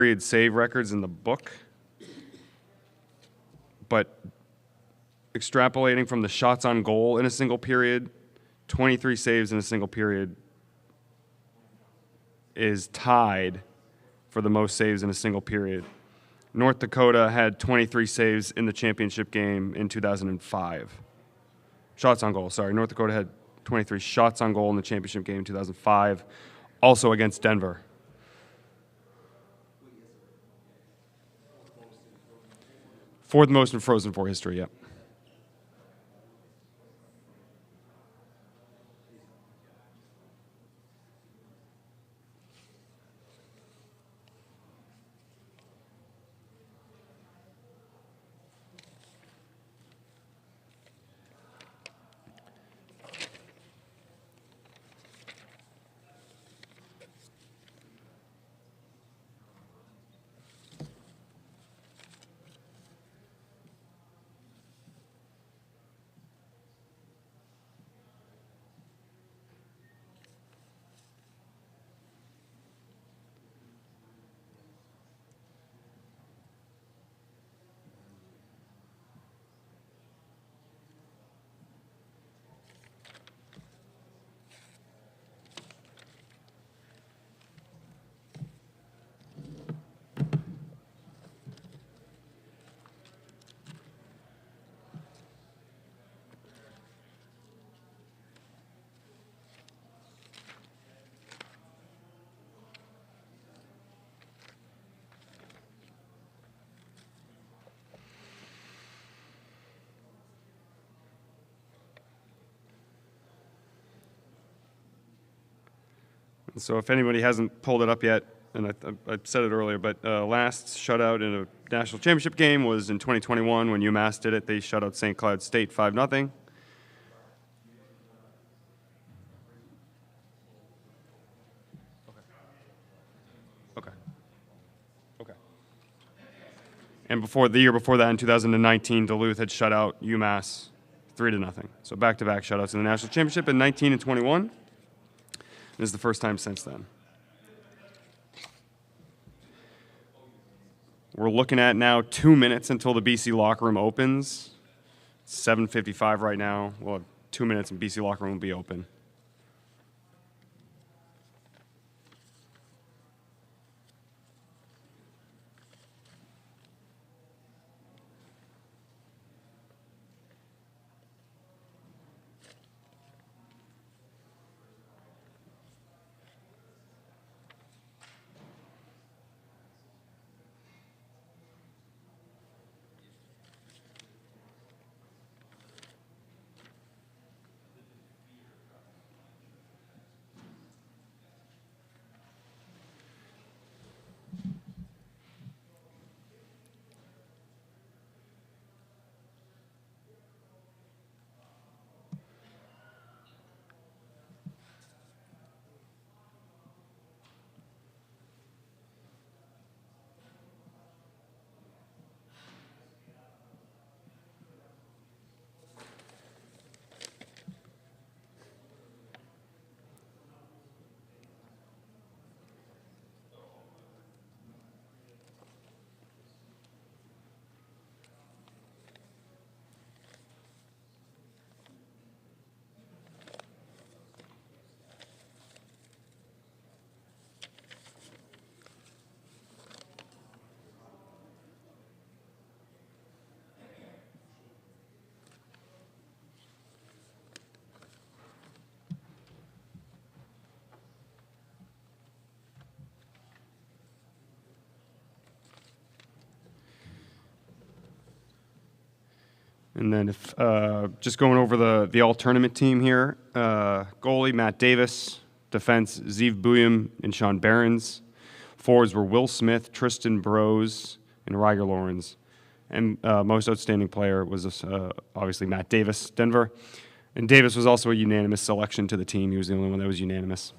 period save records in the book, but extrapolating from the shots on goal in a single period, 23 saves in a single period is tied for the most saves in a single period. North Dakota had 23 saves in the championship game in 2005. Shots on goal, sorry. North Dakota had 23 shots on goal in the championship game in 2005, also against Denver. Fourth most in Frozen Four history, yep. So if anybody hasn't pulled it up yet, and I said it earlier, but last shutout in a national championship game was in 2021 when UMass did it. They shut out St. Cloud State 5-0. Okay. And the year before that, in 2019, Duluth had shut out UMass 3-0. So back-to-back shutouts in the national championship in 19 and 21. This is the first time since then. We're looking at now 2 minutes until the BC locker room opens. It's 7:55 right now. We'll have 2 minutes and BC locker room will be open. And then if just going over the all-tournament team here, goalie Matt Davis, defense Zeev Buyum and Sean Behrens. Forwards were Will Smith, Tristan Brose, and Ryger Lawrence. And most outstanding player was obviously Matt Davis, Denver. And Davis was also a unanimous selection to the team. He was the only one that was unanimous.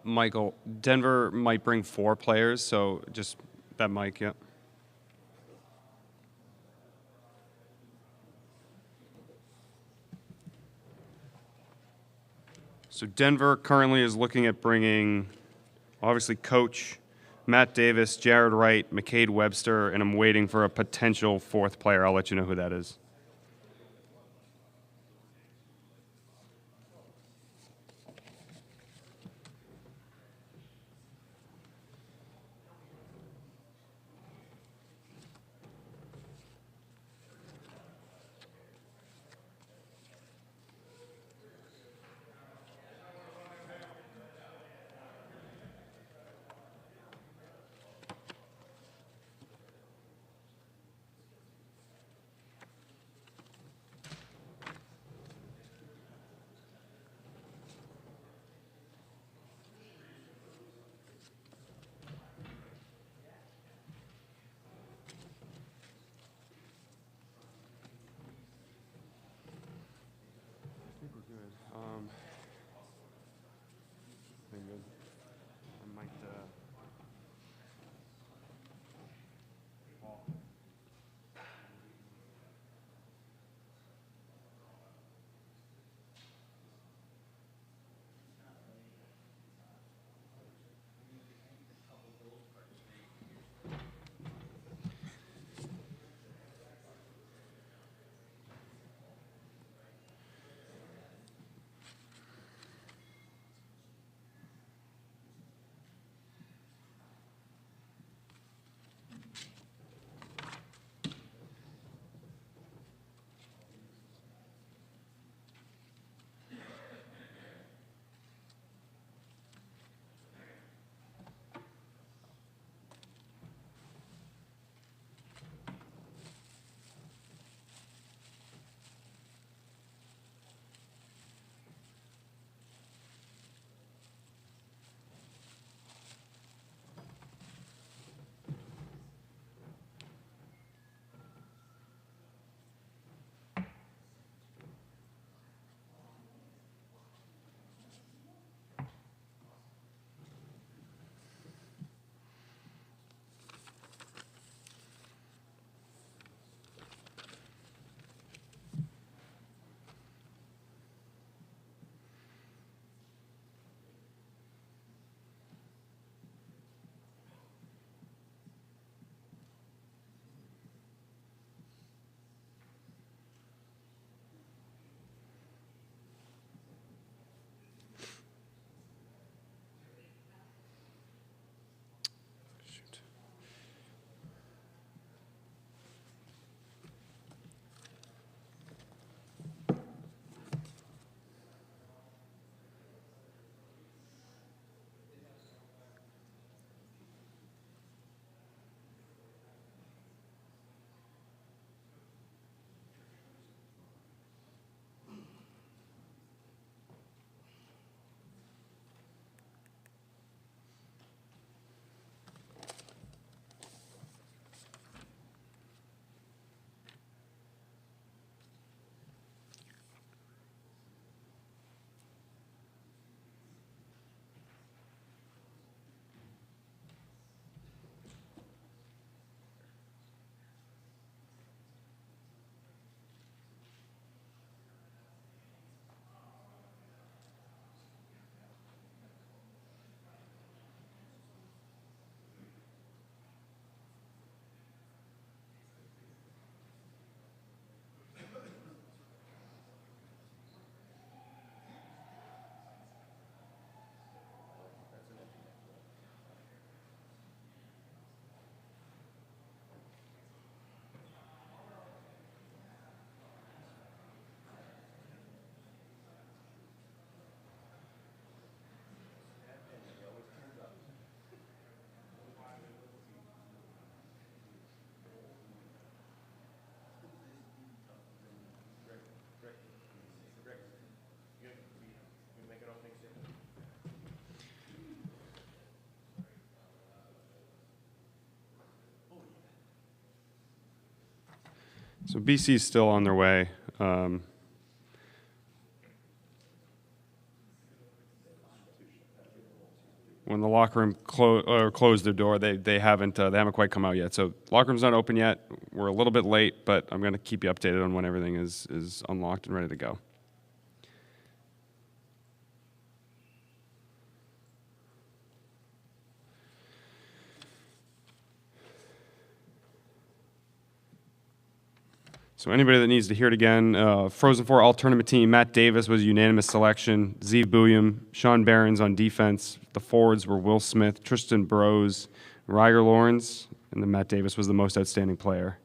Michael, Denver might bring 4 players, so just that mic, yeah. So Denver currently is looking at bringing, obviously, Coach, Matt Davis, Jared Wright, McCade Webster, and I'm waiting for a potential 4th player. I'll let you know who that is. So BC's still on their way. when the locker room closed their door, they haven't quite come out yet. So locker room's not open yet. We're a little bit late, but I'm going to keep you updated on when everything is unlocked and ready to go. So anybody that needs to hear it again, Frozen Four All-Tournament team, Matt Davis was a unanimous selection. Zeev Bouillon, Sean Behrens on defense. The forwards were Will Smith, Tristan Burrows, Ryger Lawrence, and then Matt Davis was the most outstanding player.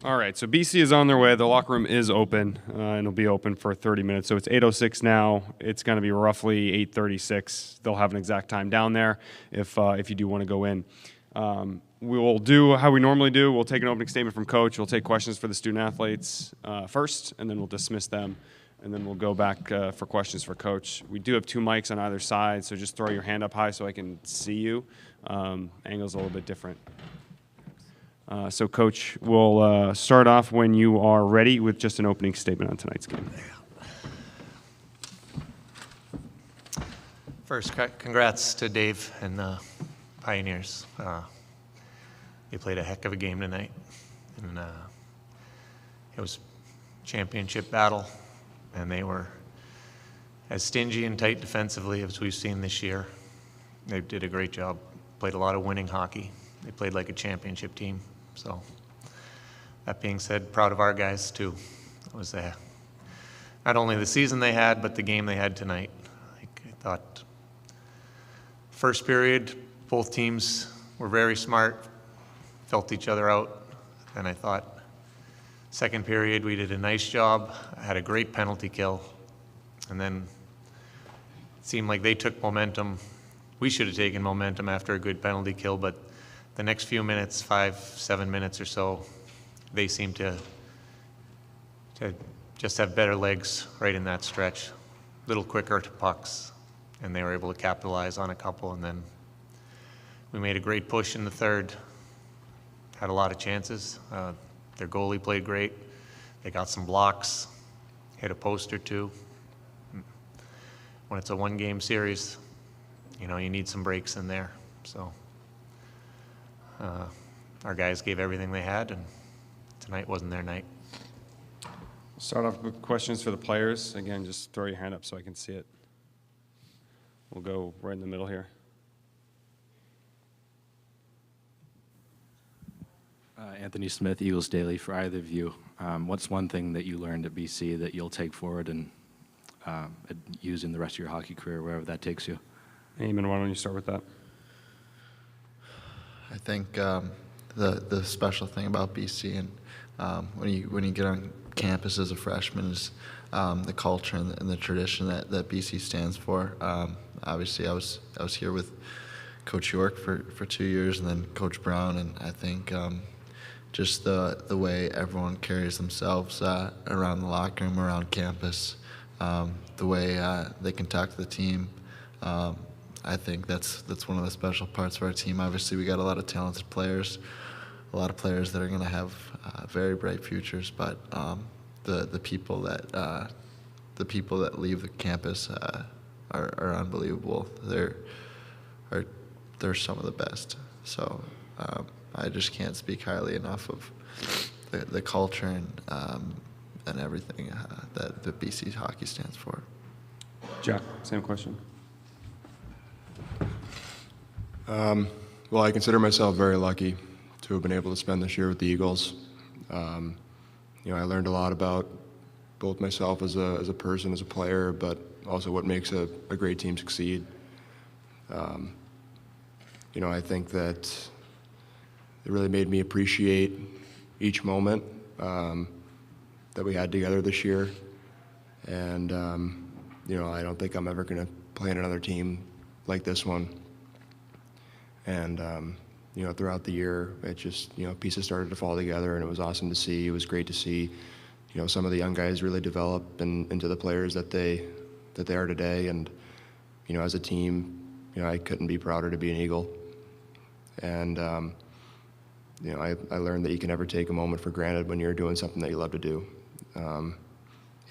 All right, so BC is on their way. The locker room is open, and it'll be open for 30 minutes. So it's 8:06 now. It's going to be roughly 8:36. They'll have an exact time down there if you do want to go in. We will do how we normally do. We'll take an opening statement from Coach. We'll take questions for the student-athletes first, and then we'll dismiss them. And then we'll go back for questions for Coach. We do have 2 mics on either side, so just throw your hand up high so I can see you. Angle's a little bit different. So, Coach, we'll start off when you are ready with just an opening statement on tonight's game. First, congrats to Dave and the Pioneers. They played a heck of a game tonight, and it was a championship battle, and they were as stingy and tight defensively as we've seen this year. They did a great job, played a lot of winning hockey. They played like a championship team. So, that being said, proud of our guys too. It was not only the season they had, but the game they had tonight. I thought first period, both teams were very smart, felt each other out. And I thought second period, we did a nice job, had a great penalty kill. And then it seemed like they took momentum. We should have taken momentum after a good penalty kill, but the next few minutes, 5-7 minutes or so, they seemed to just have better legs right in that stretch. A little quicker to pucks, and they were able to capitalize on a couple. And then we made a great push in the third, had a lot of chances. Their goalie played great. They got some blocks, hit a post or two. when it's a one-game series, you need some breaks in there. So our guys gave everything they had, and tonight wasn't their night. Start off with questions for the players. Again, just throw your hand up so I can see it. We'll go right in the middle here. Anthony Smith, Eagles Daily. For either of you, what's one thing that you learned at BC that you'll take forward and use in the rest of your hockey career, wherever that takes you? Eamon, why don't you start with that? I think the special thing about BC and when you get on campus as a freshman is the culture and the tradition that BC stands for. Obviously, I was here with Coach York for 2 years, and then Coach Brown, and I think just the way everyone carries themselves around the locker room, around campus, the way they conduct the team. I think that's one of the special parts of our team. Obviously, we got a lot of talented players, a lot of players that are going to have very bright futures. But the people that leave the campus are unbelievable. They're some of the best. So I just can't speak highly enough of the culture and everything that the BC hockey stands for. Jack, same question. Well, I consider myself very lucky to have been able to spend this year with the Eagles. I learned a lot about both myself as a person, as a player, but also what makes a great team succeed. I think that it really made me appreciate each moment that we had together this year. And, I don't think I'm ever going to play in another team like this one. And, throughout the year, it just, pieces started to fall together, and it was awesome to see. It was great to see, some of the young guys really develop into the players that they are today. And, as a team, I couldn't be prouder to be an Eagle. And, I learned that you can never take a moment for granted when you're doing something that you love to do.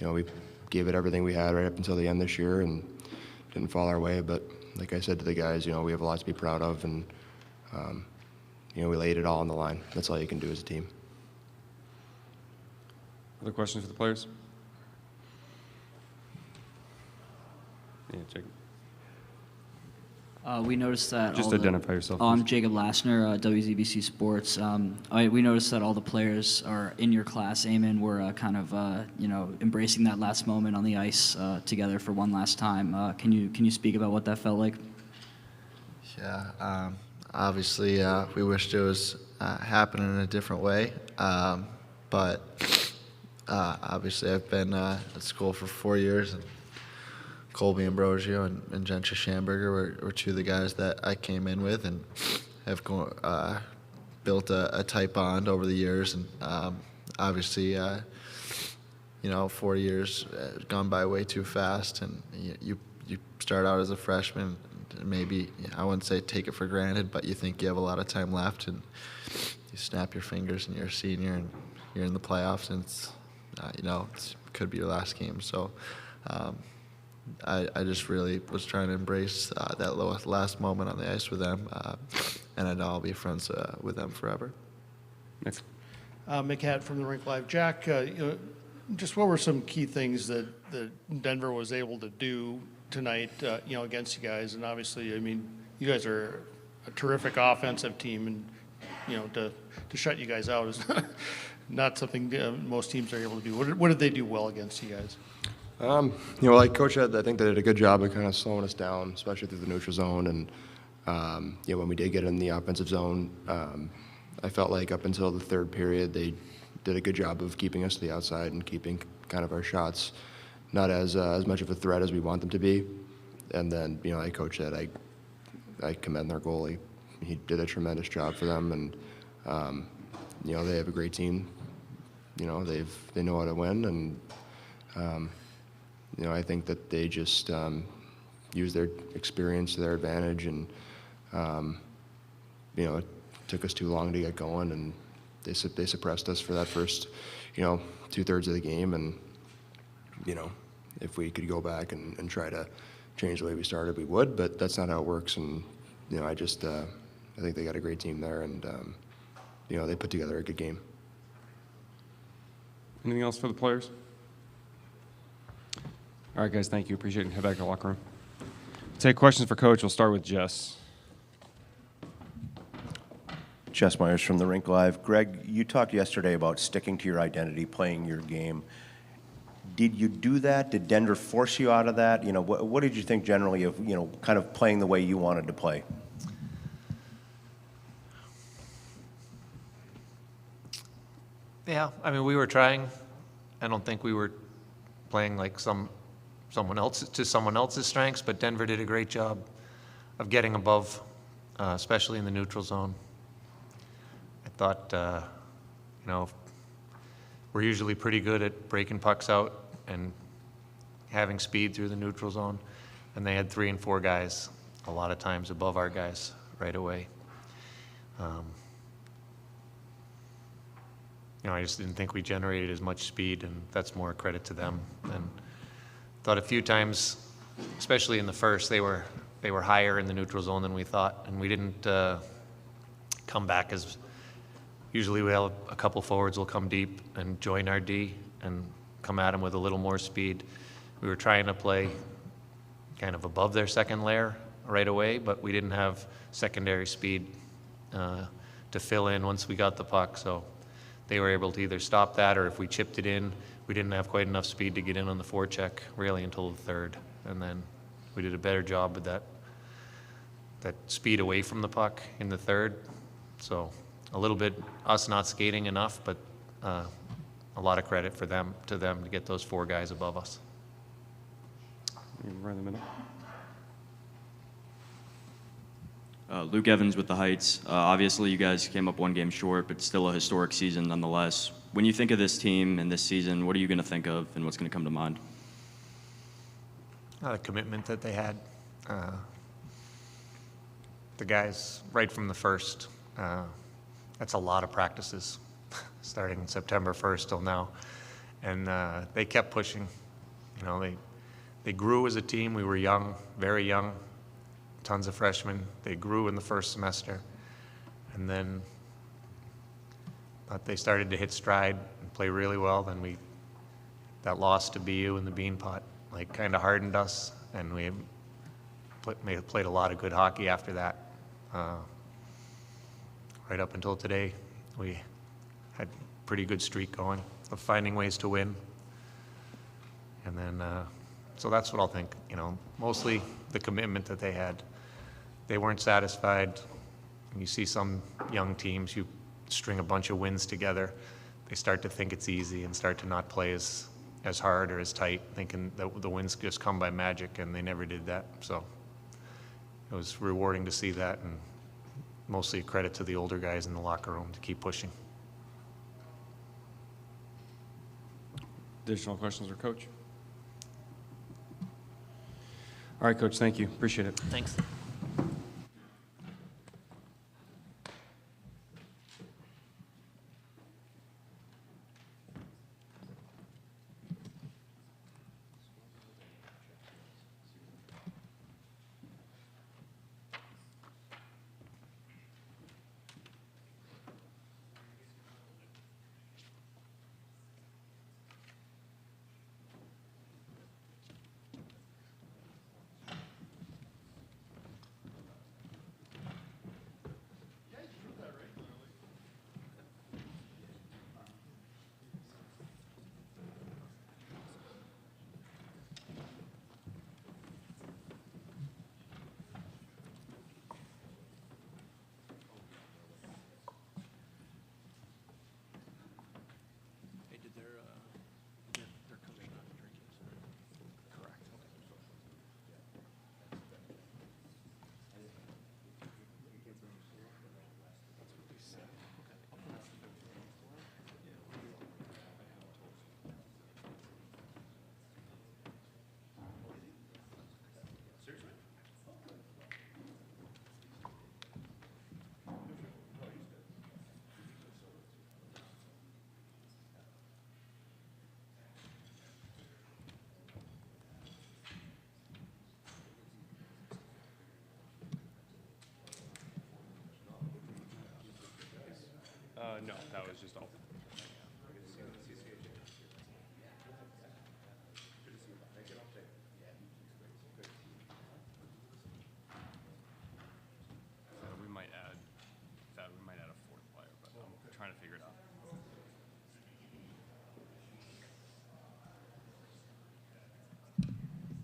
We gave it everything we had right up until the end this year and didn't fall our way. But like I said to the guys, we have a lot to be proud of, and, we laid it all on the line. That's all you can do as a team. Other questions for the players? Yeah, Jacob. We noticed that Just identify yourself. I'm Jacob Lassner, WZBC Sports. We noticed that all the players are in your class, Eamon, were kind of embracing that last moment on the ice together for one last time. Can you speak about what that felt like? Yeah, obviously we wished it was happening in a different way, but obviously I've been at school for 4 years, and Colby Ambrosio and Gentry Schamberger were two of the guys that I came in with and have built a tight bond over the years. And obviously, 4 years gone by way too fast, and you start out as a freshman. Maybe, I wouldn't say take it for granted, but you think you have a lot of time left, and you snap your fingers and you're a senior and you're in the playoffs, and it's, it could be your last game. So I just really was trying to embrace that last moment on the ice with them, and I know I'll be friends with them forever. Next. Mick Hatt from the Rink Live. Jack, just what were some key things that Denver was able to do tonight, against you guys? And obviously, you guys are a terrific offensive team, and to shut you guys out is not something most teams are able to do. What did they do well against you guys? Like Coach said, I think they did a good job of kind of slowing us down, especially through the neutral zone. And when we did get in the offensive zone, I felt like up until the third period, they did a good job of keeping us to the outside and keeping kind of our shots not as much of a threat as we want them to be. And then, like Coach said, I commend their goalie. He did a tremendous job for them, and they have a great team. They know how to win, and I think that they just use their experience to their advantage, and it took us too long to get going, and they suppressed us for that first 2/3 of the game. And if we could go back and try to change the way we started, we would, but that's not how it works. And, you know, I think they got a great team there, and, you know, they put together a good game. Anything else for the players? All right, guys, thank you. Appreciate it. Head back to the locker room. Take questions for Coach. We'll start with Jess. Jess Myers from the Rink Live. Greg, you talked yesterday about sticking to your identity, playing your game. Did you do that? Did Denver force you out of that? You know, what did you think generally of, you know, kind of playing the way you wanted to play? Yeah, I mean, we were trying. I don't think we were playing like someone else's strengths, but Denver did a great job of getting above, especially in the neutral zone. I thought, you know, we're usually pretty good at breaking pucks out and having speed through the neutral zone, and they had 3 and 4 guys a lot of times above our guys right away. You know, I just didn't think we generated as much speed, and that's more credit to them. And thought a few times, especially in the first, they were higher in the neutral zone than we thought, and we didn't come back as. Usually we have a couple forwards will come deep and join our D and come at them with a little more speed. We were trying to play kind of above their second layer right away, but we didn't have secondary speed to fill in once we got the puck. So they were able to either stop that, or if we chipped it in, we didn't have quite enough speed to get in on the forecheck really until the third. And then we did a better job with that speed away from the puck in the third. So a little bit us not skating enough, but a lot of credit for them to get those 4 guys above us. Right in the middle. Luke Evans with the Heights. Obviously, you guys came up 1 game short, but still a historic season nonetheless. When you think of this team and this season, what are you going to think of, and what's going to come to mind? The commitment that they had. The guys, right from the first, that's a lot of practices, starting September 1st till now. And they kept pushing. You know, they grew as a team. We were young, very young, tons of freshmen. They grew in the first semester. And then they started to hit stride and play really well. Then that loss to BU in the Beanpot, like, kind of hardened us, and we played a lot of good hockey after that. Right up until today, we had a pretty good streak going of finding ways to win. And then, so that's what I'll think, you know, mostly the commitment that they had. They weren't satisfied. You see some young teams, you string a bunch of wins together, they start to think it's easy and start to not play as hard or as tight, thinking that the wins just come by magic, and they never did that. So it was rewarding to see that, and mostly a credit to the older guys in the locker room to keep pushing. Additional questions for Coach? All right, Coach, thank you. Appreciate it. Thanks. No, that was just all. We might add a fourth player, but I'm trying to figure it out.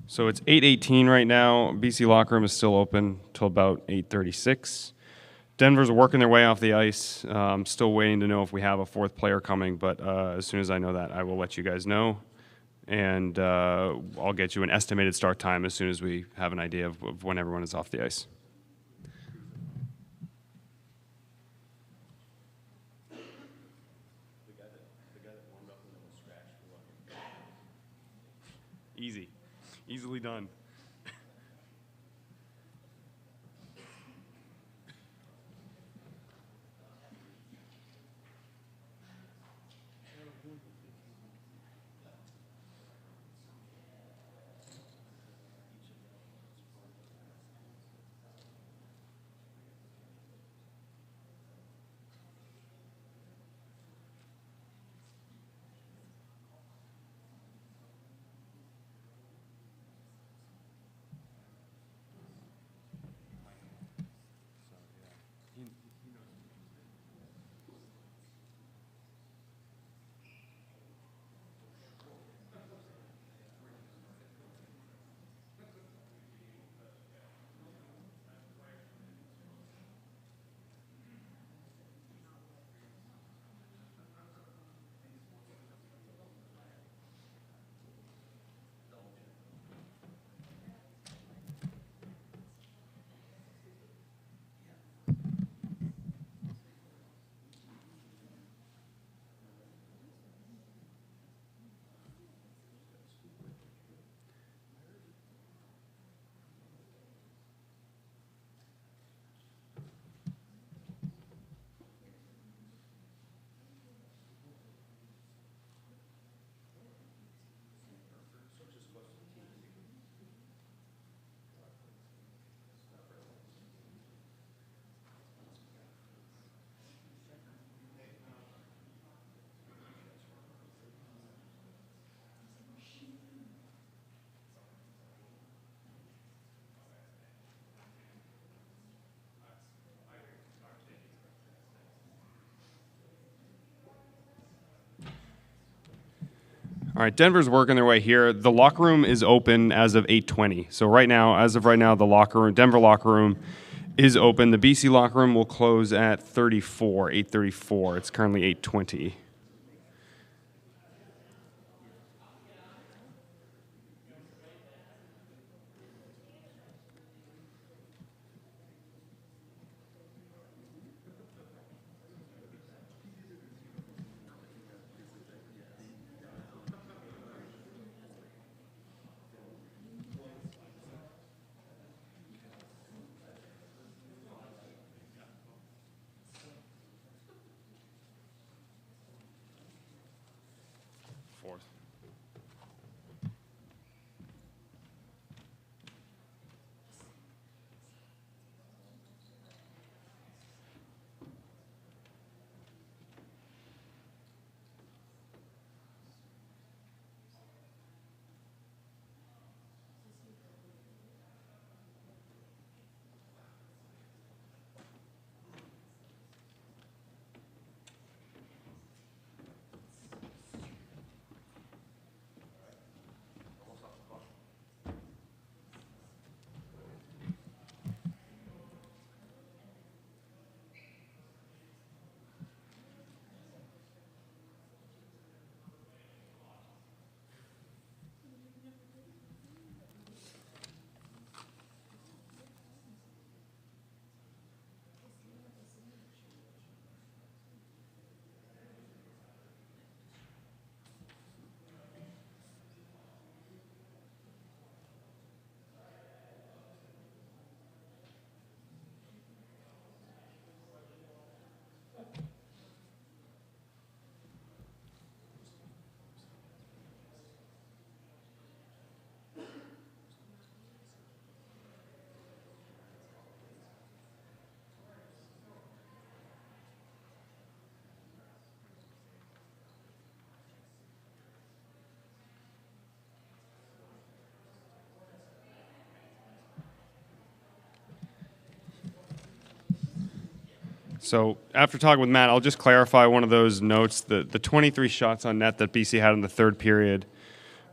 So it's 8:18 right now. BC locker room is still open till about 8:36. Denver's working their way off the ice. I'm still waiting to know if we have a fourth player coming, but as soon as I know that, I will let you guys know. And I'll get you an estimated start time as soon as we have an idea of when everyone is off the ice. Easy. Easily done. All right, Denver's working their way here. The locker room is open as of 8:20. So right now, as of right now, the locker room, Denver locker room, is open. The BC locker room will close at 8:34. It's currently 8:20. Fourth. So after talking with Matt, I'll just clarify one of those notes. The 23 shots on net that BC had in the third period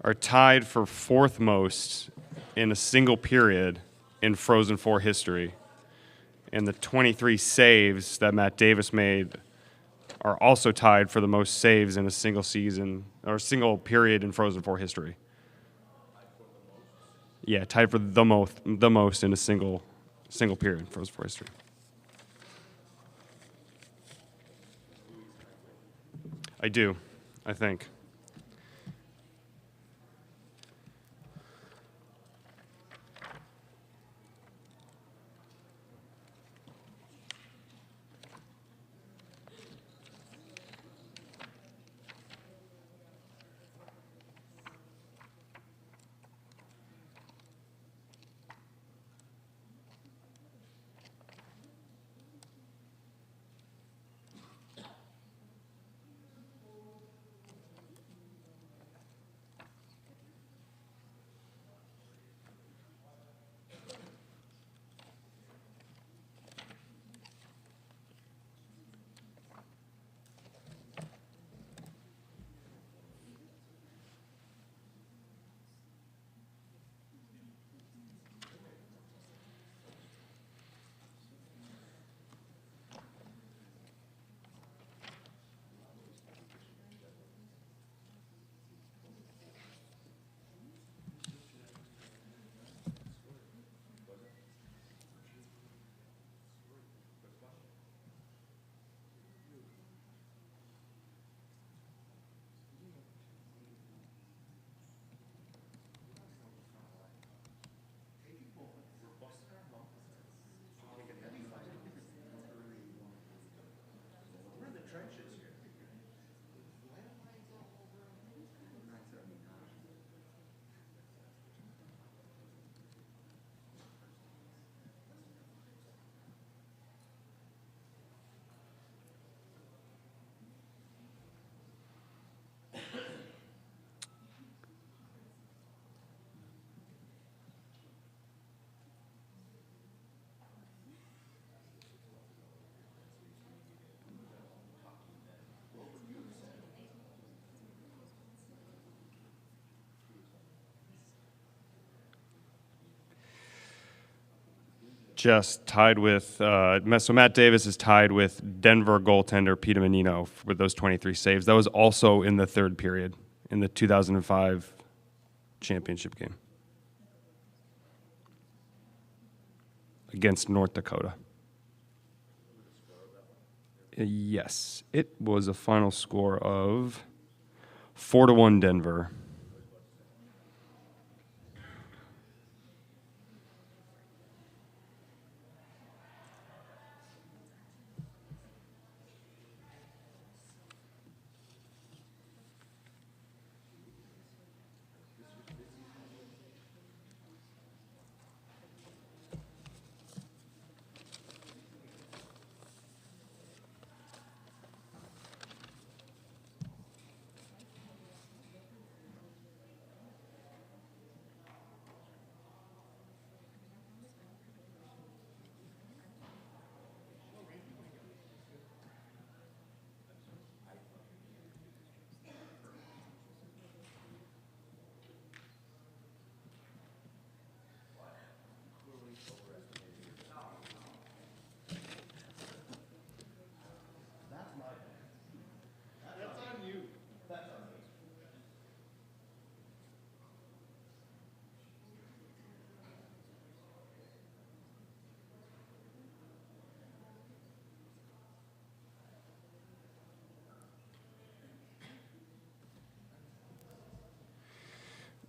are tied for fourth most in a single period in Frozen Four history. And the 23 saves that Matt Davis made are also tied for the most saves in a single season or single period in Frozen Four history. Yeah, tied for the most in a single period in Frozen Four history. I do, I think. Just tied with, so Matt Davis is tied with Denver goaltender Peter Menino with those 23 saves. That was also in the third period in the 2005 championship game against North Dakota. Yes, it was a final score of 4-1 Denver.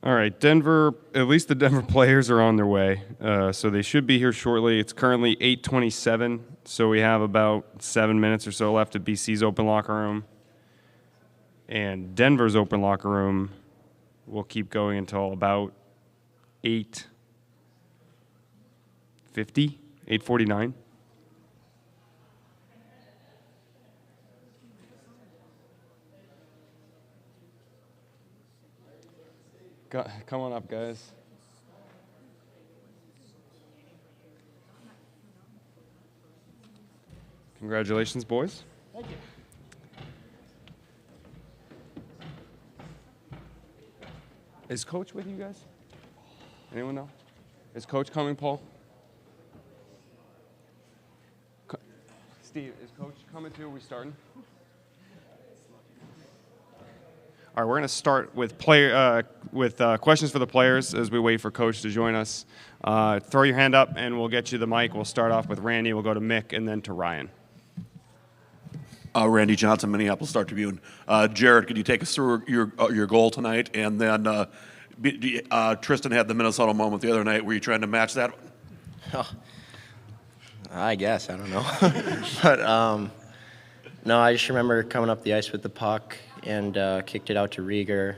All right, Denver, at least the Denver players are on their way, so they should be here shortly. It's currently 8:27, so we have about 7 minutes or so left at BC's open locker room. And Denver's open locker room will keep going until about 8:50, 8:49. Come on up, guys. Congratulations, boys. Thank you. Is Coach with you guys? Anyone know? Is Coach coming, Paul? Steve, is Coach coming too? Are we starting? All right, we're going to start with questions for the players as we wait for Coach to join us. Throw your hand up, and we'll get you the mic. We'll start off with Randy. We'll go to Mick, and then to Ryan. Randy Johnson, Minneapolis Star Tribune. Jared, could you take us through your goal tonight? And then Tristan had the Minnesota moment the other night. Were you trying to match that? Oh, I guess. I don't know. But no, I just remember coming up the ice with the puck and kicked it out to Rieger.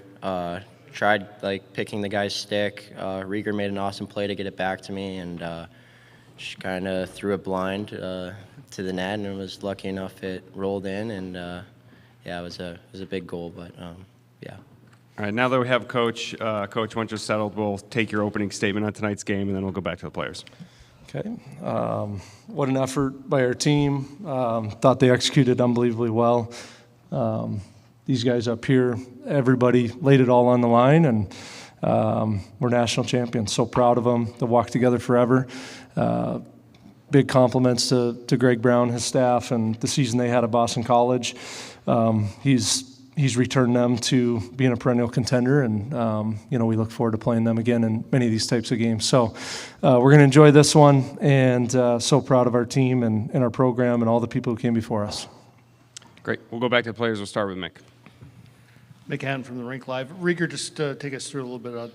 Tried picking the guy's stick. Rieger made an awesome play to get it back to me, and just kind of threw it blind to the net, and was lucky enough it rolled in, and yeah, it was a big goal, but yeah. All right, now that we have Coach, once you're settled, we'll take your opening statement on tonight's game, and then we'll go back to the players. Okay. What an effort by our team. Thought they executed unbelievably well. These guys up here, everybody laid it all on the line, and we're national champions. So proud of them. They'll walk together forever. Big compliments to Greg Brown, his staff, and the season they had at Boston College. He's returned them to being a perennial contender, and we look forward to playing them again in many of these types of games. So we're going to enjoy this one, and so proud of our team and our program and all the people who came before us. Great. We'll go back to the players. We'll start with Mick. Mick Hannon from the Rink Live. Rieger, just take us through a little bit on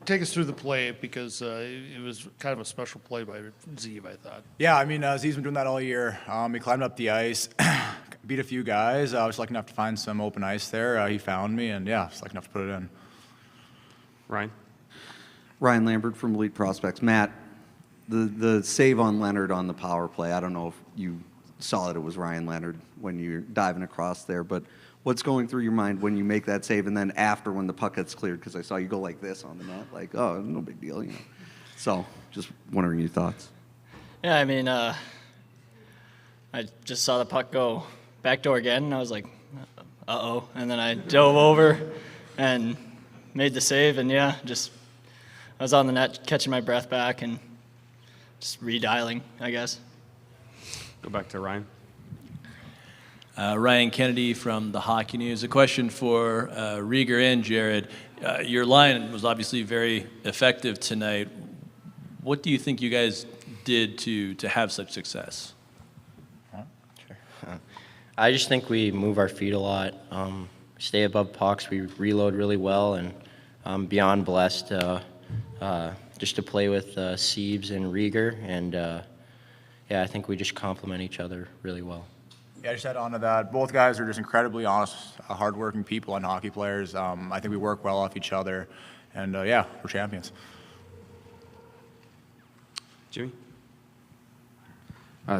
take us through the play, because it was kind of a special play by Zeev, I thought. Yeah, I mean, Zeev's been doing that all year. He climbed up the ice, beat a few guys. I was lucky enough to find some open ice there. He found me, and yeah, I was lucky enough to put it in. Ryan Lambert from Elite Prospects. Matt, the save on Leonard on the power play, I don't know if you saw that it was Ryan Leonard when you're diving across there, but what's going through your mind when you make that save, and then after when the puck gets cleared? Because I saw you go like this on the net, like, oh, no big deal, So just wondering your thoughts. Yeah, I mean, I just saw the puck go backdoor again, and I was like, uh-oh. And then I dove over and made the save, and yeah, I was on the net catching my breath back and just redialing, I guess. Go back to Ryan. Ryan Kennedy from the Hockey News. A question for Rieger and Jared. Your line was obviously very effective tonight. What do you think you guys did to have such success? Sure. I just think we move our feet a lot, stay above pucks, we reload really well, and I'm beyond blessed just to play with Siebes and Rieger, and yeah, I think we just complement each other really well. Yeah, just add on to that. Both guys are just incredibly honest, hardworking people and hockey players. I think we work well off each other, and yeah, we're champions. Jimmy?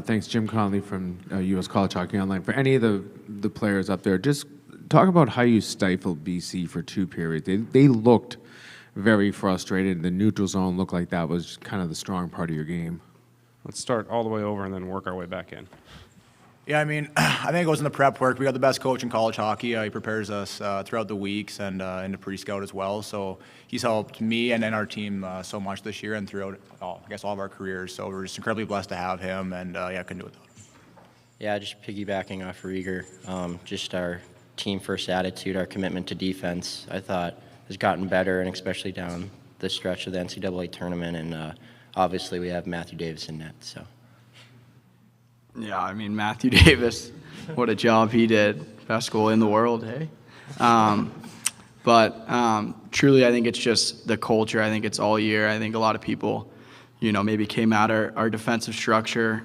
Thanks, Jim Conley from U.S. College Hockey Online. For any of the players up there, just talk about how you stifled BC for 2 periods. They looked very frustrated. The neutral zone looked like that was kind of the strong part of your game. Let's start all the way over and then work our way back in. Yeah, I mean, I think it goes in the prep work. We got the best coach in college hockey. He prepares us throughout the weeks and into pre-scout as well. So he's helped me and our team so much this year and throughout, I guess, all of our careers. So we're just incredibly blessed to have him, and yeah, couldn't do it without him. Yeah, just piggybacking off Rieger, just our team-first attitude, our commitment to defense, I thought has gotten better, and especially down the stretch of the NCAA tournament. And obviously we have Matthew Davis in net, so. Yeah, I mean, Matthew Davis, what a job he did. Best goal in the world, hey? But truly, I think it's just the culture. I think it's all year. I think a lot of people, maybe came at our defensive structure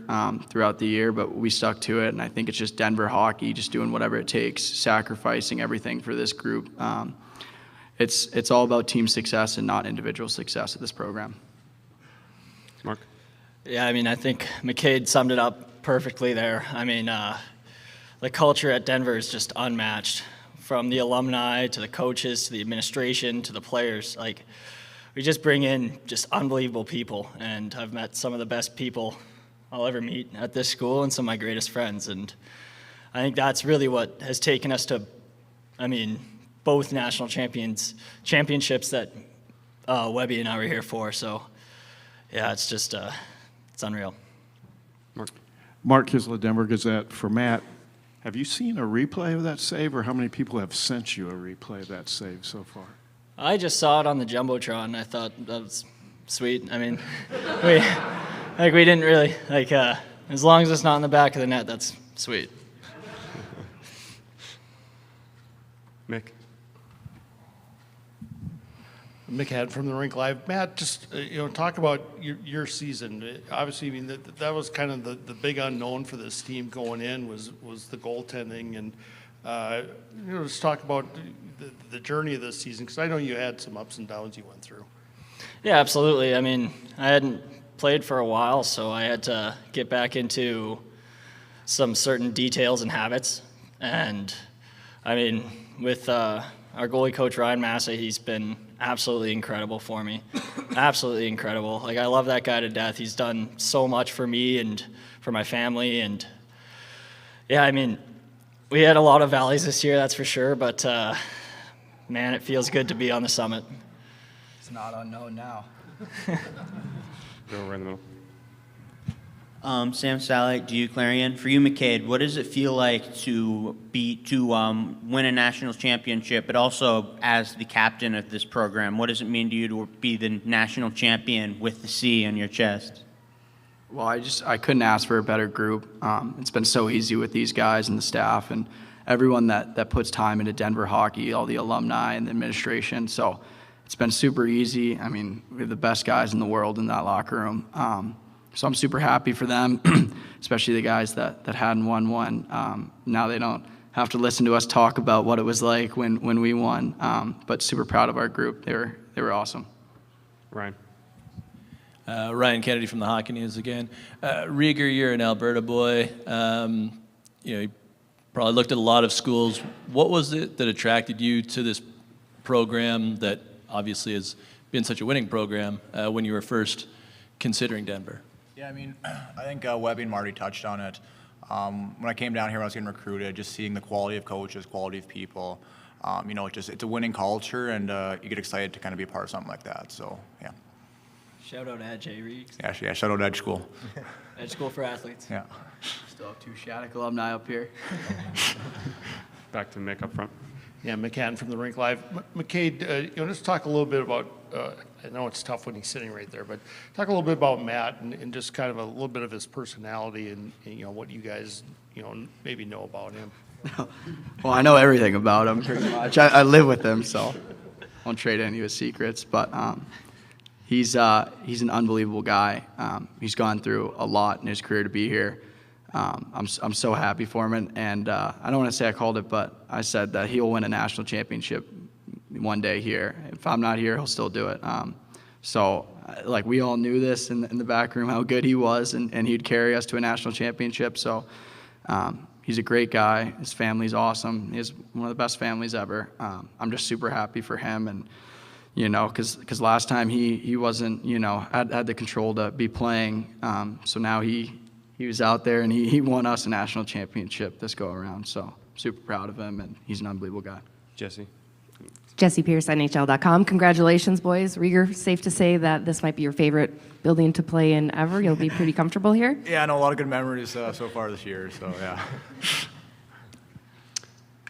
throughout the year, but we stuck to it. And I think it's just Denver hockey, just doing whatever it takes, sacrificing everything for this group. It's all about team success and not individual success at this program. Mark? Yeah, I mean, I think McCade summed it up perfectly there. I mean, the culture at Denver is just unmatched. From the alumni to the coaches to the administration to the players, like, we just bring in just unbelievable people, and I've met some of the best people I'll ever meet at this school and some of my greatest friends. And I think that's really what has taken us to, both national championships that Webby and I were here for. So, yeah, it's just, it's unreal. Mark Kisler, Denver Gazette. For Matt, have you seen a replay of that save, or how many people have sent you a replay of that save so far? I just saw it on the Jumbotron. I thought that was sweet. we didn't really, as long as it's not in the back of the net, that's sweet. Mick. Mick Haddon from the Rink Live. Matt, just talk about your season. Obviously, that was kind of the big unknown for this team going in was the goaltending, and just talk about the journey of this season, because I know you had some ups and downs you went through. Yeah, absolutely. I hadn't played for a while, so I had to get back into some certain details and habits. And with our goalie coach Ryan Massa, he's been absolutely incredible for me. Absolutely incredible. I love that guy to death. He's done so much for me and for my family. And yeah, we had a lot of valleys this year, that's for sure. But man, it feels good to be on the summit. It's not unknown now. Go right in the middle. Sam Salek, Duke Clarion. For you, McCade, what does it feel like to win a national championship, but also as the captain of this program? What does it mean to you to be the national champion with the C on your chest? Well, I couldn't ask for a better group. It's been so easy with these guys and the staff and everyone that puts time into Denver hockey, all the alumni and the administration. So it's been super easy. We have the best guys in the world in that locker room. So I'm super happy for them, especially the guys that hadn't won one. Now they don't have to listen to us talk about what it was like when we won. But super proud of our group. They were awesome. Ryan. Ryan Kennedy from the Hockey News again. Rieger, you're an Alberta boy. You probably looked at a lot of schools. What was it that attracted you to this program that obviously has been such a winning program when you were first considering Denver? Yeah, I think Webby and Marty touched on it. When I came down here, when I was getting recruited, just seeing the quality of coaches, quality of people, it's a winning culture, and you get excited to kind of be a part of something like that. So, yeah. Shout out Ed J. Reeks. Yeah, shout out Edge School. Edge School for athletes. Yeah. Still have 2 Shattuck alumni up here. Back to Mick up front. Yeah, Mick Haddon from the Rink Live. McCade, just talk a little bit about, I know it's tough when he's sitting right there, but talk a little bit about Matt and just kind of a little bit of his personality and what you guys, maybe know about him. Well, I know everything about him pretty much. I live with him, so I won't trade any of his secrets. But he's an unbelievable guy. He's gone through a lot in his career to be here. I'm so happy for him, and I don't want to say I called it, but I said that he'll win a national championship one day here. If I'm not here, he'll still do it. We all knew this in the back room, how good he was, and he'd carry us to a national championship. So he's a great guy. His family's awesome. He has one of the best families ever. I'm just super happy for him, and because last time he wasn't, had the control to be playing. So now he was out there, and he won us a national championship this go around. So super proud of him, and he's an unbelievable guy. Jesse. Jesse Pierce, NHL.com. Congratulations, boys. Rieger, safe to say that this might be your favorite building to play in ever. You'll be pretty comfortable here. Yeah, I know a lot of good memories so far this year, so yeah.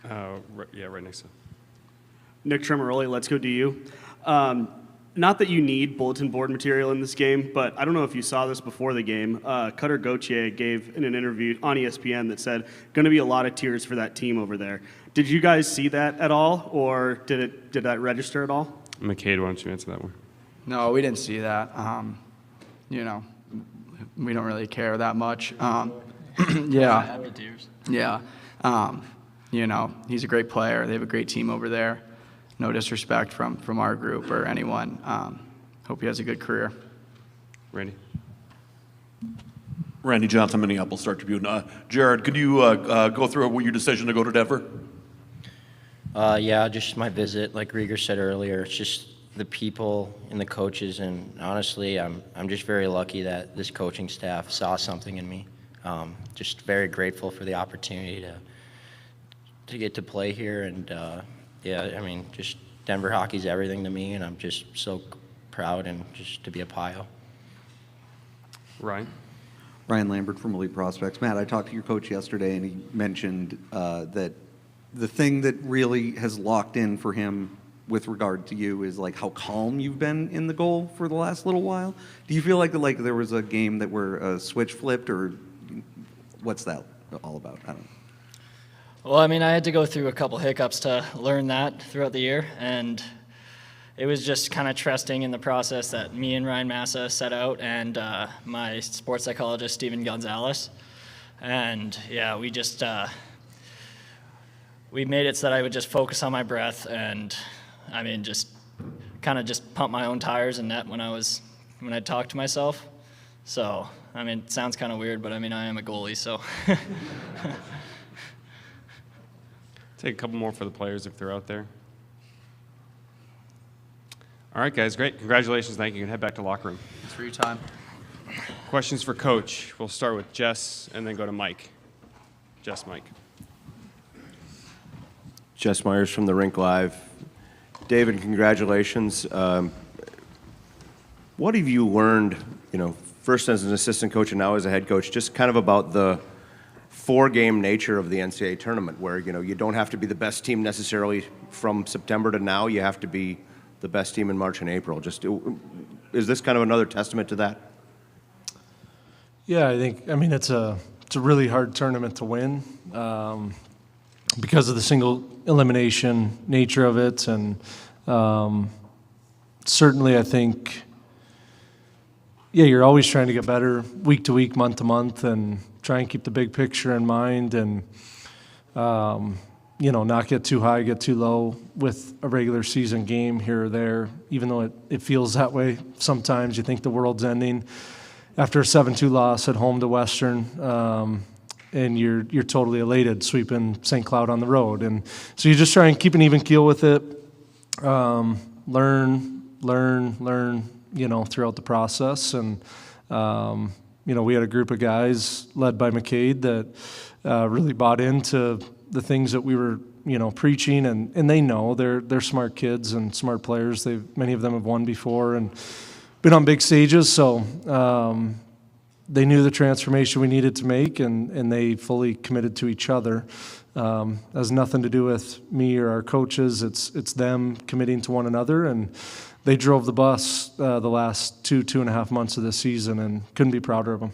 Right next to Nick Tremoroli, let's go to you. Not that you need bulletin board material in this game, but I don't know if you saw this before the game. Cutter Gauthier gave in an interview on ESPN that said, going to be a lot of tears for that team over there. Did you guys see that at all, or did that register at all? McCade, why don't you answer that one? No, we didn't see that. We don't really care that much. Yeah. He's a great player. They have a great team over there. No disrespect from our group or anyone. Hope he has a good career. Randy Johnson, Minneapolis Star Tribune. Jared, could you go through your decision to go to Denver? Yeah, just my visit. Like Rieger said earlier, it's just the people and the coaches, and honestly, I'm just very lucky that this coaching staff saw something in me. Just very grateful for the opportunity to get to play here, and yeah, I mean, just Denver hockey's everything to me, and I'm just so proud and just to be a Pio. Ryan? Ryan Lambert from Elite Prospects. Matt, I talked to your coach yesterday, and he mentioned that the thing that really has locked in for him with regard to you is like how calm you've been in the goal for the last little while. Do you feel like there was a game that where a switch flipped, or what's that all about? I don't know. Well, I mean, I had to go through a couple hiccups to learn that throughout the year, and it was just kind of trusting in the process that me and Ryan Massa set out, and my sports psychologist, Steven Gonzalez. And yeah, we just we made it so that I would just focus on my breath, and I mean, just kind of just pump my own tires in net when I talk to myself. So, I mean, it sounds kind of weird, but I mean, I am a goalie, so. Take a couple more for the players if they're out there. All right, guys, great. Congratulations. Thank you. You can head back to locker room. Thanks for your time. Questions for Coach. We'll start with Jess and then go to Mike. Jess, Mike. Jess Myers from the Rink Live. David, congratulations. What have you learned, first as an assistant coach and now as a head coach, just kind of about the four-game nature of the NCAA tournament, where you don't have to be the best team necessarily from September to now. You have to be the best team in March and April. Is this kind of another testament to that? Yeah, I mean it's a really hard tournament to win because of the single elimination nature of it, and certainly I think you're always trying to get better week to week, month to month, and try and keep the big picture in mind, and not get too high, get too low with a regular season game here or there, even though it feels that way. Sometimes you think the world's ending after a 7-2 loss at home to Western, and you're totally elated sweeping St. Cloud on the road. And so you just try and keep an even keel with it, learn, throughout the process. And, we had a group of guys led by McCade that really bought into the things that we were, preaching, and they know they're smart kids and smart players. Many of them have won before and been on big stages, so they knew the transformation we needed to make, and they fully committed to each other. Has nothing to do with me or our coaches. It's them committing to one another, and they drove the bus the last 2.5 months of the season, and couldn't be prouder of them.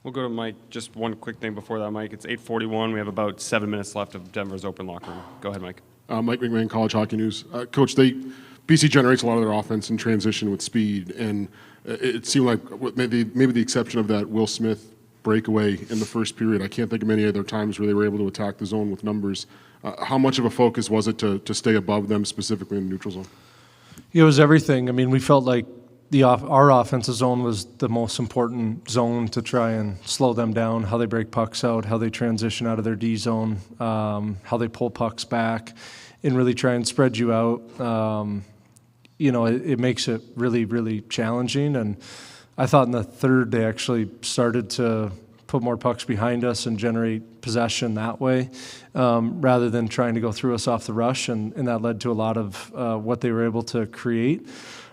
We'll go to Mike. Just one quick thing before that, Mike. It's 8:41. We have about 7 minutes left of Denver's open locker room. Go ahead, Mike. Mike McMahon, College Hockey News. Coach, BC generates a lot of their offense in transition with speed, and it seemed like maybe the exception of that Will Smith breakaway in the first period. I can't think of many other times where they were able to attack the zone with numbers. How much of a focus was it to stay above them, specifically in the neutral zone? It was everything. I mean, we felt like our offensive zone was the most important zone to try and slow them down, how they break pucks out, how they transition out of their D zone, how they pull pucks back, and really try and spread you out. It makes it really, really challenging. And I thought in the third they actually started to put more pucks behind us and generate possession that way, rather than trying to go through us off the rush, and that led to a lot of what they were able to create.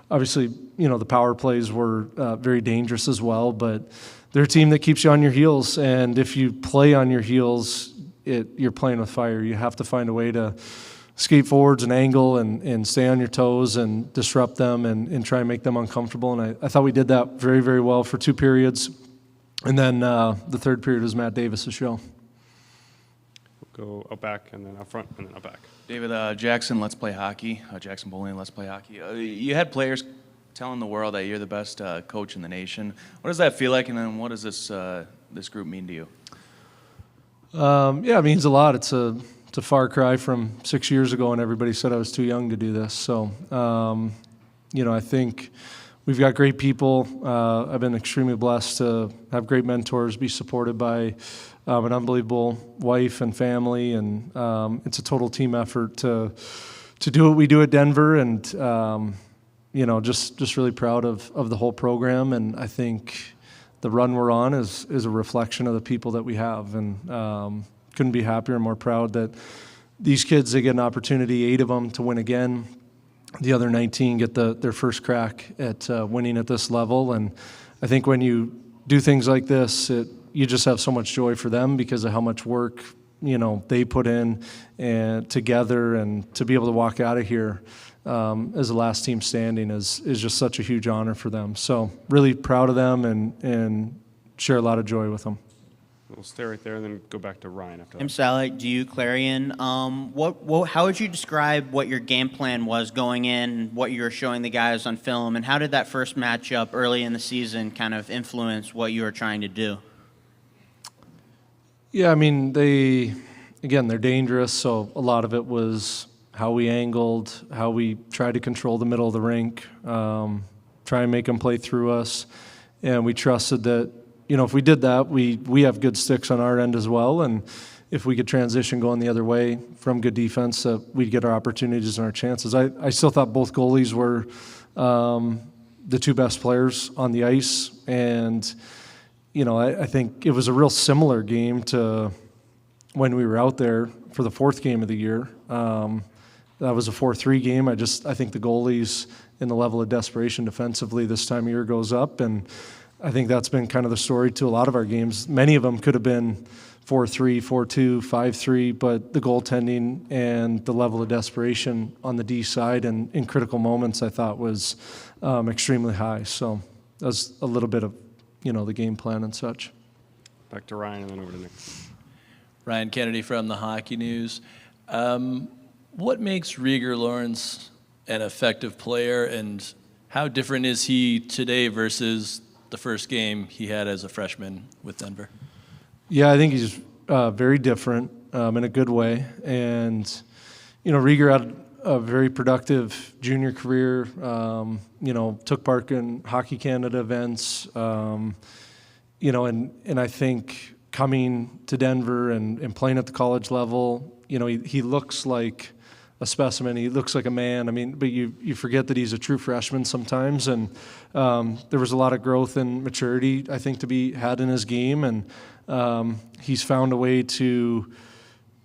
Obviously, the power plays were very dangerous as well, but they're a team that keeps you on your heels, and if you play on your heels, you're playing with fire. You have to find a way to skate forwards and angle and stay on your toes and disrupt them and try and make them uncomfortable, and I thought we did that very, very well for 2 periods, and then the third period was Matt Davis' show. We'll go out back and then out front and then out back. David, Jackson, Let's Play Hockey. Jackson Bowling, Let's Play Hockey. You had players telling the world that you're the best coach in the nation. What does that feel like, and then what does this group mean to you? It means a lot. It's a far cry from 6 years ago, and everybody said I was too young to do this. So, I think we've got great people. I've been extremely blessed to have great mentors, be supported by an unbelievable wife and family, and it's a total team effort to do what we do at Denver. And just really proud of the whole program, and I think the run we're on is a reflection of the people that we have, and couldn't be happier and more proud that these kids, they get an opportunity, 8 of them, to win again. The other 19 get their first crack at winning at this level, and I think when you do things like this, you just have so much joy for them because of how much work they put in and together, and to be able to walk out of here as the last team standing is just such a huge honor for them. So really proud of them and share a lot of joy with them. We'll stay right there and then go back to Ryan after that. Tim Salek, to you, Clarion. How would you describe what your game plan was going in, what you were showing the guys on film, and how did that first matchup early in the season kind of influence what you were trying to do? Yeah, I mean, they're dangerous, so a lot of it was how we angled, how we tried to control the middle of the rink, try and make them play through us, and we trusted that, if we did that, we have good sticks on our end as well, and if we could transition going the other way from good defense, we'd get our opportunities and our chances. I still thought both goalies were the 2 best players on the ice, and I think it was a real similar game to when we were out there for the 4th game of the year. That was a 4-3 game. I think the goalies in the level of desperation defensively this time of year goes up, and I think that's been kind of the story to a lot of our games. Many of them could have been 4-3, 4-2, 5-3, but the goaltending and the level of desperation on the D side and in critical moments I thought was extremely high. So that's a little bit of the game plan and such. Back to Ryan and then over to Nick. Ryan Kennedy from the Hockey News. What makes Rieger Lawrence an effective player, and how different is he today versus the first game he had as a freshman with Denver? Yeah, I think he's very different in a good way. And, Rieger had a very productive junior career, took part in Hockey Canada events, and I think coming to Denver and playing at the college level, he looks like a specimen. He looks like a man. I mean, but you forget that he's a true freshman sometimes, and there was a lot of growth and maturity, I think, to be had in his game, and he's found a way to,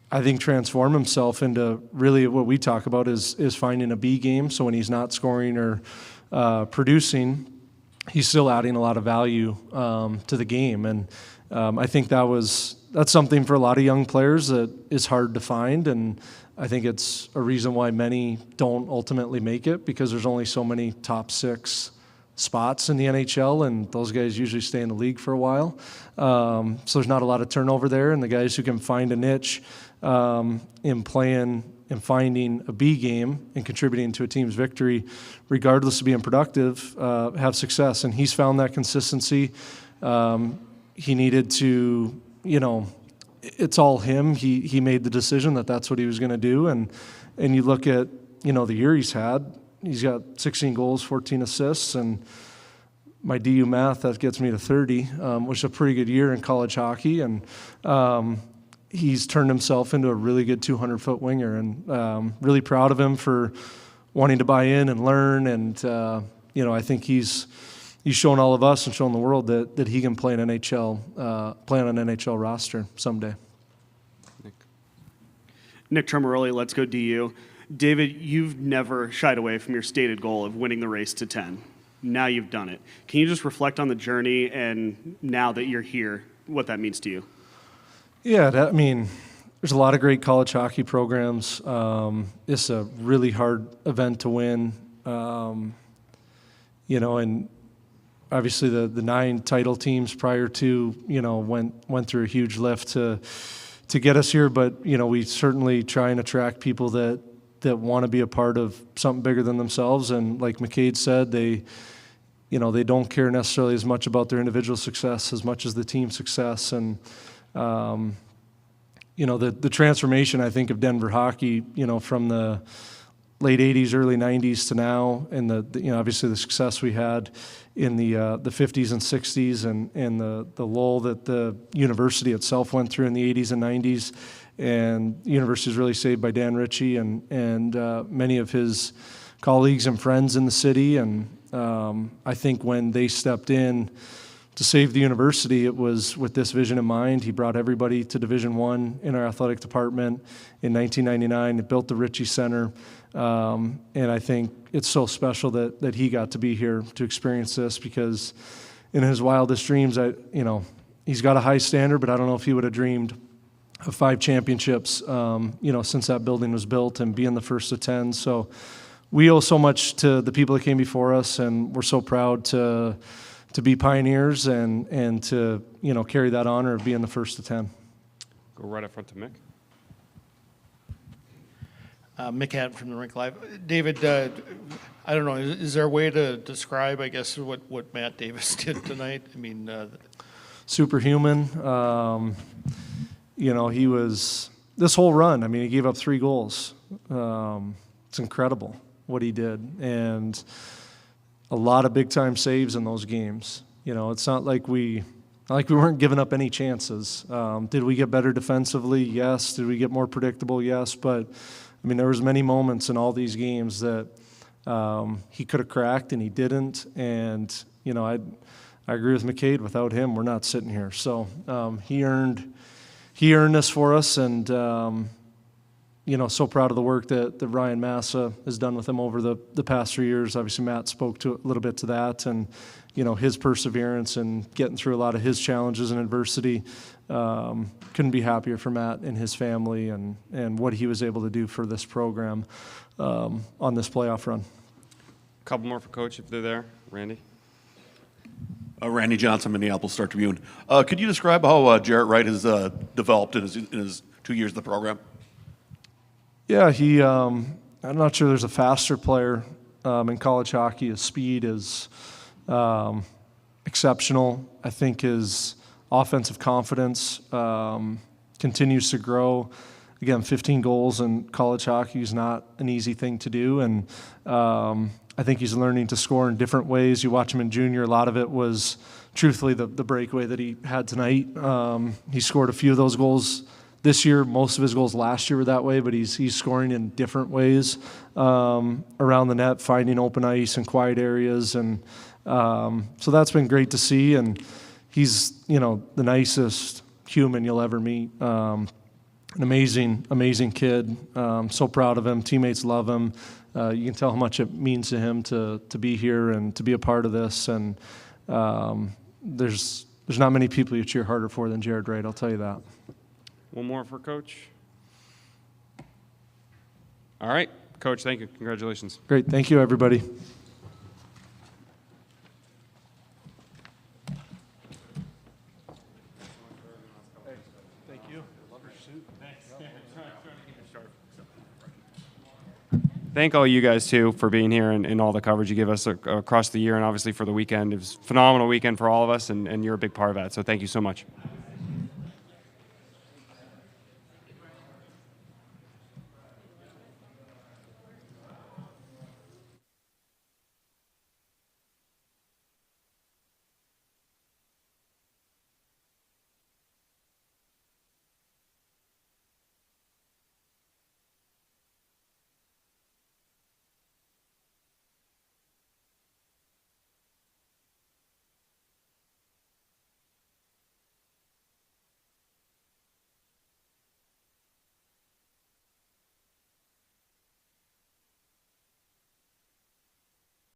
I think, transform himself into really what we talk about is finding a B game. So when he's not scoring or producing, he's still adding a lot of value to the game, and I think that's something for a lot of young players that is hard to find, and I think it's a reason why many don't ultimately make it, because there's only so many top 6 spots in the NHL, and those guys usually stay in the league for a while. So there's not a lot of turnover there, and the guys who can find a niche in playing and finding a B game and contributing to a team's victory, regardless of being productive, have success. And he's found that consistency. He needed to, it's all him. He made the decision that that's what he was going to do. And you look at, the year he's had, he's got 16 goals, 14 assists, and my DU math, that gets me to 30, which is a pretty good year in college hockey. And he's turned himself into a really good 200-foot winger, and really proud of him for wanting to buy in and learn. And, I think he's shown all of us and shown the world that he can play an play on an NHL roster someday. Nick Tremaroli, let's go DU. David, you've never shied away from your stated goal of winning the race to 10. Now you've done it. Can you just reflect on the journey and now that you're here, what that means to you? Yeah, there's a lot of great college hockey programs. It's a really hard event to win. And obviously the 9 title teams prior to, went through a huge lift to get us here. But, we certainly try and attract people that want to be a part of something bigger than themselves. And like McCade said, they don't care necessarily as much about their individual success as much as the team success. And, the transformation, I think, of Denver hockey, from the late 80s, early 90s to now, and obviously the success we had in the 50s and 60s, and the lull that the university itself went through in the 80s and 90s. And the university was really saved by Dan Ritchie and many of his colleagues and friends in the city, and I think when they stepped in to save the university, it was with this vision in mind. He brought everybody to Division I in our athletic department in 1999. It built the Ritchie Center, and I think it's so special that he got to be here to experience this, because in his wildest dreams, he's got a high standard, but I don't know if he would have dreamed of 5 championships, since that building was built, and being the first of 10. So we owe so much to the people that came before us, and we're so proud to be pioneers and to carry that honor of being the first of 10. Go right up front to Mick. Mick Hatton from the Rink Live. David, I don't know, is there a way to describe, I guess, what Matt Davis did tonight? I mean, superhuman. He was, this whole run, I mean, he gave up 3 goals. It's incredible what he did. And a lot of big-time saves in those games. It's not like we weren't giving up any chances. Did we get better defensively? Yes. Did we get more predictable? Yes. But, I mean, there was many moments in all these games that he could have cracked, and he didn't. And, I agree with McCade. Without him, we're not sitting here. So he earned this for us, and so proud of the work that Ryan Massa has done with him over the past 3 years. Obviously, Matt spoke to a little bit to that, and his perseverance and getting through a lot of his challenges and adversity. Couldn't be happier for Matt and his family and what he was able to do for this program on this playoff run. A couple more for Coach if they're there. Randy? Randy Johnson, Minneapolis Star Tribune. Could you describe how Jarrett Wright has developed in his 2 years of the program? Yeah, I'm not sure there's a faster player in college hockey. His speed is exceptional. I think his offensive confidence continues to grow. Again, 15 goals in college hockey is not an easy thing to do, and I think he's learning to score in different ways. You watch him in junior, a lot of it was truthfully the breakaway that he had tonight. He scored a few of those goals this year. Most of his goals last year were that way, but he's scoring in different ways around the net, finding open ice and quiet areas, and so that's been great to see. And he's the nicest human you'll ever meet. An amazing kid. So proud of him. Teammates love him. You can tell how much it means to him to be here and to be a part of this. And there's not many people you cheer harder for than Jared Wright, I'll tell you that. One more for Coach. All right, Coach, thank you. Congratulations. Great. Thank you, everybody. Thank you. Love your suit. Thank all you guys, too, for being here and all the coverage you give us across the year, and obviously for the weekend. It was a phenomenal weekend for all of us, and you're a big part of that, so thank you so much.